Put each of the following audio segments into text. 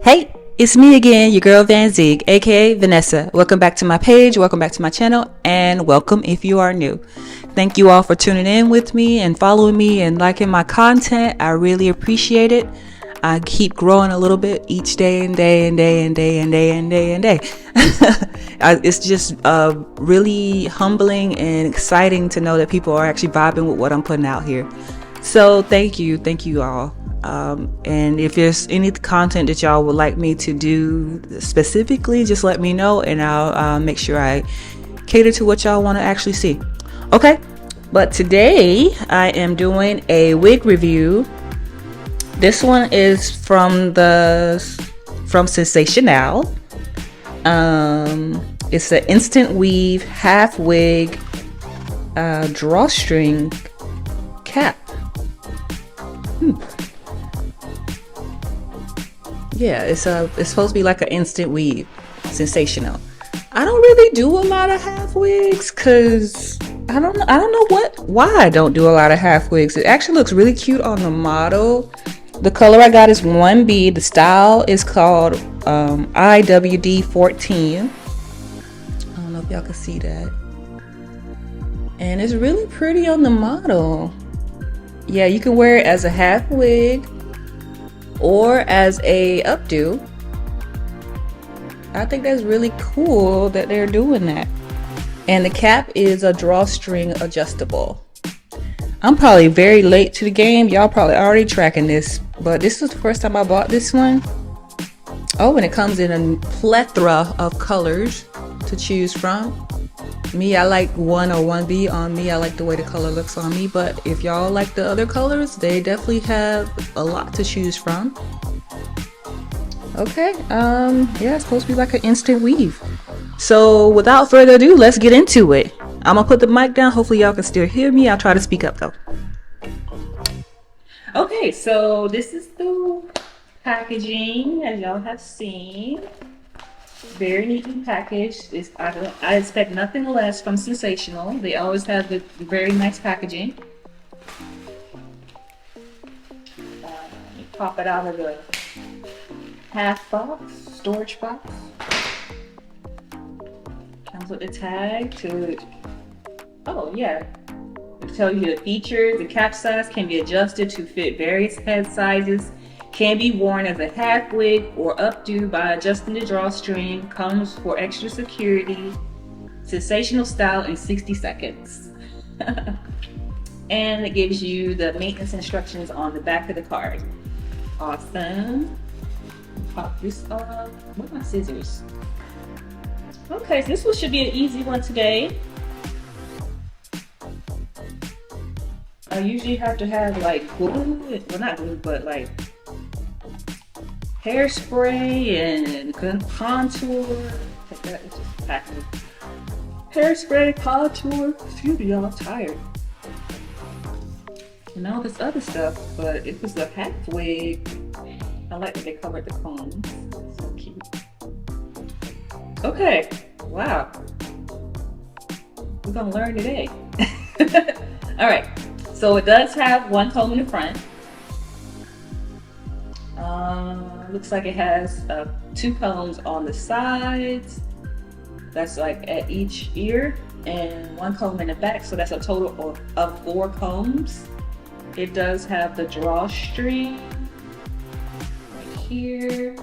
Hey, it's me again, your girl VanZeig, aka Vanessa. Welcome back to my page, welcome back to my channel, and welcome if you are new. Thank you all for tuning in with me and following me and liking my content. I really appreciate it. I keep growing a little bit each day and day and day and day and day and day and day. It's just really humbling and exciting to know that people are actually vibing with what I'm putting out here. So thank you all. And if there's any content that y'all would like me to do specifically, just let me know and I'll make sure I cater to what y'all want to actually see. Okay, but today I am doing a wig review. This one is from Sensationnel. It's an instant weave half wig drawstring cap. Yeah, it's supposed to be like an instant weave. Sensational. I don't really do a lot of half wigs because I don't know why I don't do a lot of half wigs. It actually looks really cute on the model. The color I got is 1B. The style is called IWD 14. I don't know if y'all can see that. And it's really pretty on the model. Yeah, you can wear it as a half wig or as a updo. I think that's really cool that they're doing that. And the cap is a drawstring adjustable. I'm probably very late to the game. Y'all probably already tracking this, but this is the first time I bought this one. Oh, and it comes in a plethora of colors to choose from. Me, I like 1 or 1B on me. I like the way the color looks on me, but if y'all like the other colors, they definitely have a lot to choose from. Okay, yeah, it's supposed to be like an instant weave. So without further ado, let's get into it. I'm gonna put the mic down. Hopefully y'all can still hear me. I'll try to speak up though. Okay, so this is the packaging as y'all have seen. Very neatly packaged. I expect nothing less from Sensationnel. They always have the very nice packaging. You pop it out of the half box, storage box. Comes with the tag to, oh yeah, it tells you the features. The cap size can be adjusted to fit various head sizes. Can be worn as a half wig or updo by adjusting the drawstring. Comes for extra security. Sensational style in 60 seconds. And it gives you the maintenance instructions on the back of the card. Awesome. Pop this off. What are my scissors? Okay, so this one should be an easy one today. I usually have to have like glue, well not glue, but like hairspray and contour. Take that, it's just packaging. Hairspray, contour. Excuse me, y'all, I'm tired. And all this other stuff, but it was a half wig. I like that they covered the combs. So cute. Okay, wow. We're gonna learn today. All right, so it does have one comb in the front. Looks like it has 2 combs on the sides. That's like at each ear, and 1 comb in the back. So that's a total of 4 combs. It does have the drawstring right here.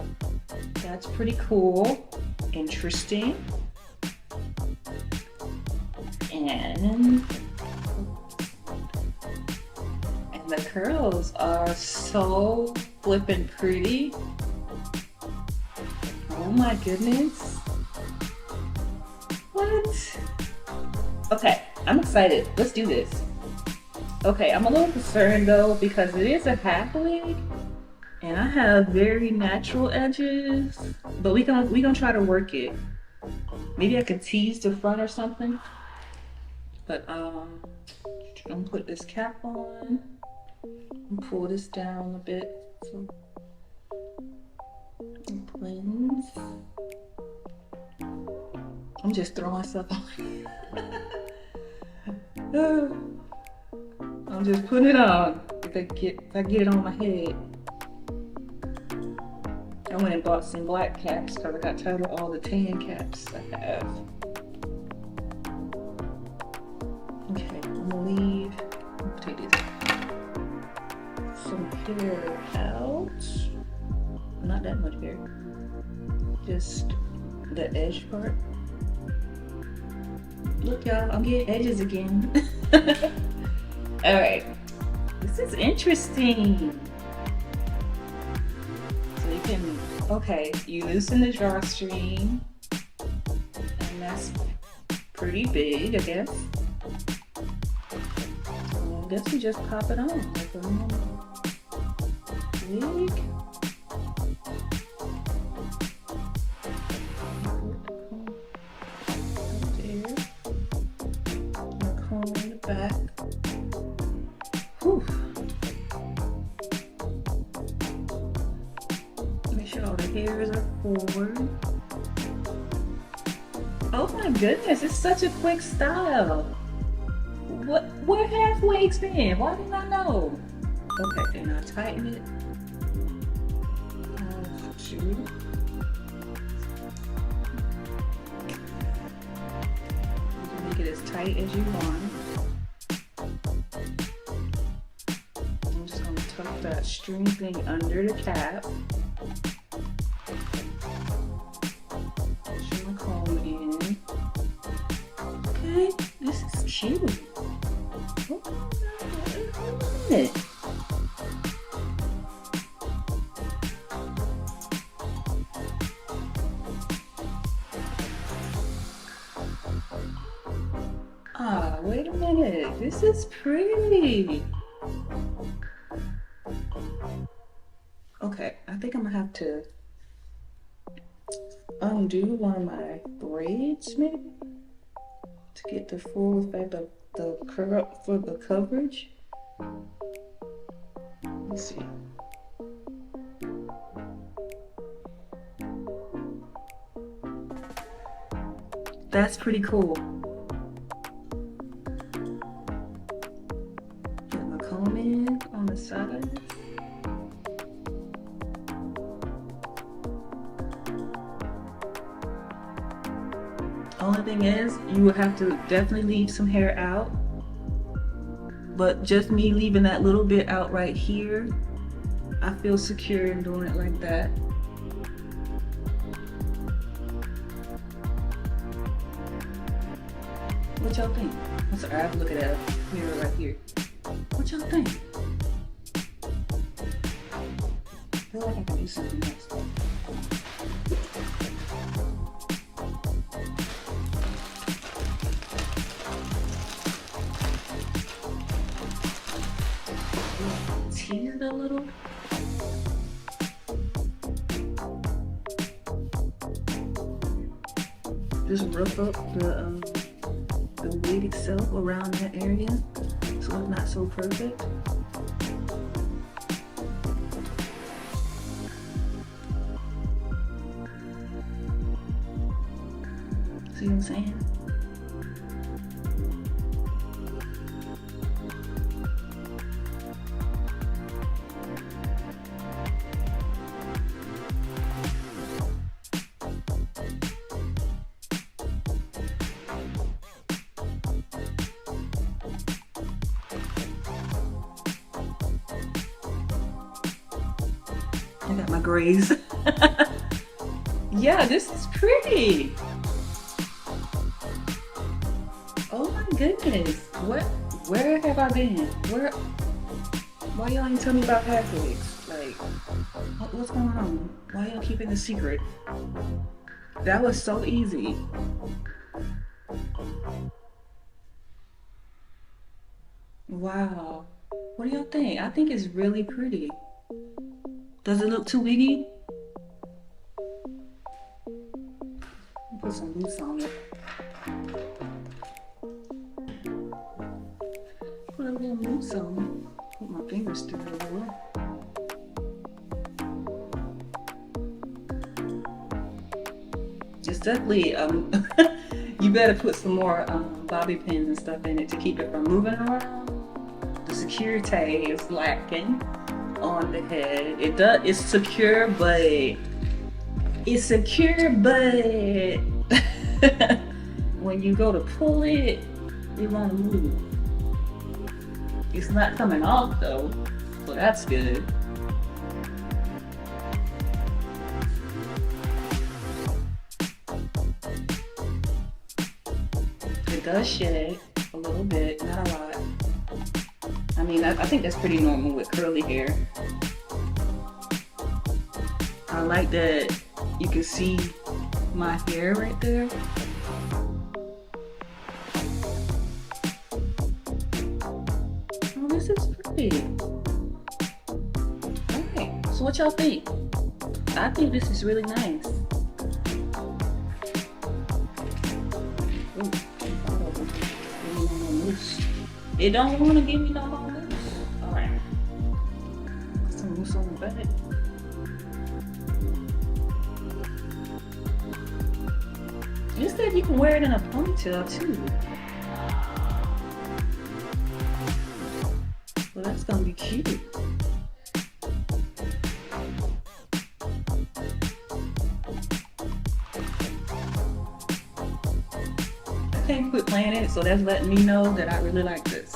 That's pretty cool, interesting. And the curls are so flippin' pretty. Oh my goodness. What? Okay, I'm excited. Let's do this. Okay, I'm a little concerned though because it is a half wig and I have very natural edges, but we gonna try to work it. Maybe I could tease the front or something. But I'm gonna put this cap on and pull this down a bit so it blends. I'm just throwing stuff on. I'm just putting it on. If I get it on my head. I went and bought some black caps because I got tired of all the tan caps I have. Okay, I'm gonna leave. Take these some hair out. Not that much hair. Just the edge part. Look, y'all, I'm getting edges again. All right, this is interesting. So you can, okay, you loosen the drawstring, and that's pretty big, I guess. I guess you just pop it on like a normal wig. Back. Whew. Make sure all the hairs are forward. Oh my goodness, it's such a quick style. Where have wigs been? Why didn't I know? Okay, then I tighten it. Oh, shoot. Make it as tight as you want. Tuck that string thing under the cap. Push my comb in. Okay, this is cute. Hold on a minute. Ah, wait a minute. This is pretty. Okay, I think I'm gonna have to undo one of my braids maybe to get the full effect of the curl for the coverage. Let's see. That's pretty cool. Get my comb in on the side. Only thing is, you would have to definitely leave some hair out. But just me leaving that little bit out right here, I feel secure in doing it like that. What y'all think? I'm sorry, I have to look at that mirror right here. What y'all think? I feel like I can do something else. Tease it a little. Just rough up the wig itself around that area so it's not so perfect. See what I'm saying? I got my grays. Yeah, this is pretty. Oh my goodness. Where have I been? Why y'all ain't tell me about half wigs? Like, what's going on? Why y'all keeping the secret? That was so easy. Wow. What do y'all think? I think it's really pretty. Does it look too wiggy? Put some mousse on it. Put a little mousse on it. Put my fingers through it a little. It's definitely, you better put some more bobby pins and stuff in it to keep it from moving around. The security is lacking on the head. It's secure, but It's secure, but when you go to pull it, it won't move. It's not coming off though, so that's good. It does shed a little bit, not a lot. I mean, I think that's pretty normal with curly hair. I like that you can see my hair right there. Oh, this is pretty. Okay, so what y'all think? I think this is really nice. Ooh, it don't want to give me no more mousse. Alright. Some mousse on the back. You said you can wear it in a ponytail too. Well, that's gonna be cute. I can't quit playing it, so that's letting me know that I really like this.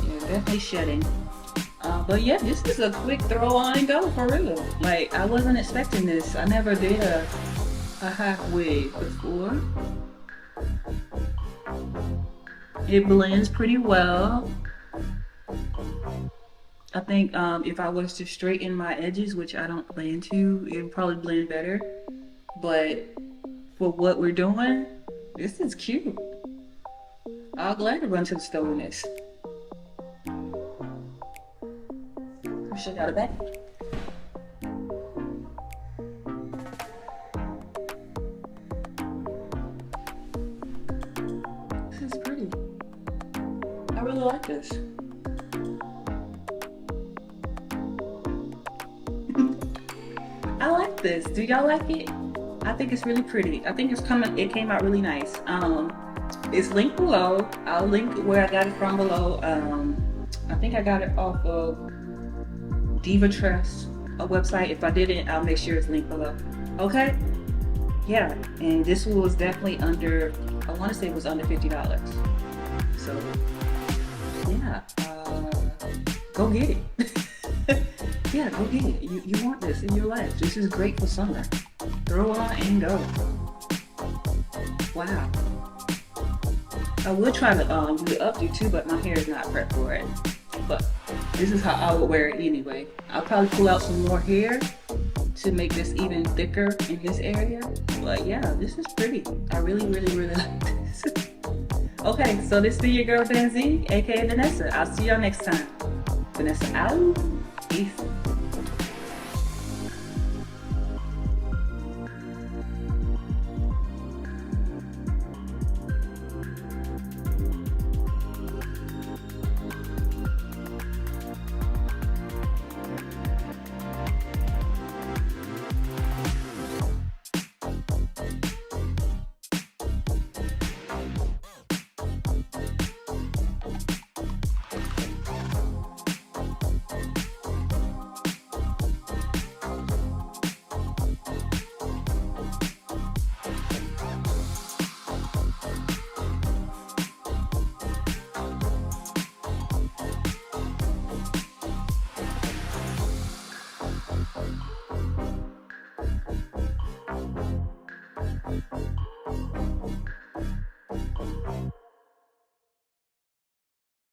Yeah, definitely shedding. But yeah, this is a quick throw on and go for real. Like, I wasn't expecting this. I never did a half wig before. It blends pretty well. I think if I was to straighten my edges, which I don't plan to, it would probably blend better. But for what we're doing, this is cute. I'll gladly run to the store in this. Check out the back. This is pretty. I really like this. I like this. Do y'all like it? I think it's really pretty. I think it came out really nice. It's linked below. I'll link where I got it from below. I think I got it off of Diva Trust, a website. If I didn't, I'll make sure it's linked below. Okay? Yeah, and this was definitely under, I want to say it was under $50. So, yeah, go get it. Yeah, go get it. You want this in your life. This is great for summer. Throw on and go. Wow. I would try to do the updo too, but my hair is not prepped for it. But this is how I would wear it anyway. I'll probably pull out some more hair to make this even thicker in this area. But yeah, this is pretty. I really, really, really like this. Okay, so this is your girl VanZeig, aka Vanessa. I'll see y'all next time. Vanessa out. Peace.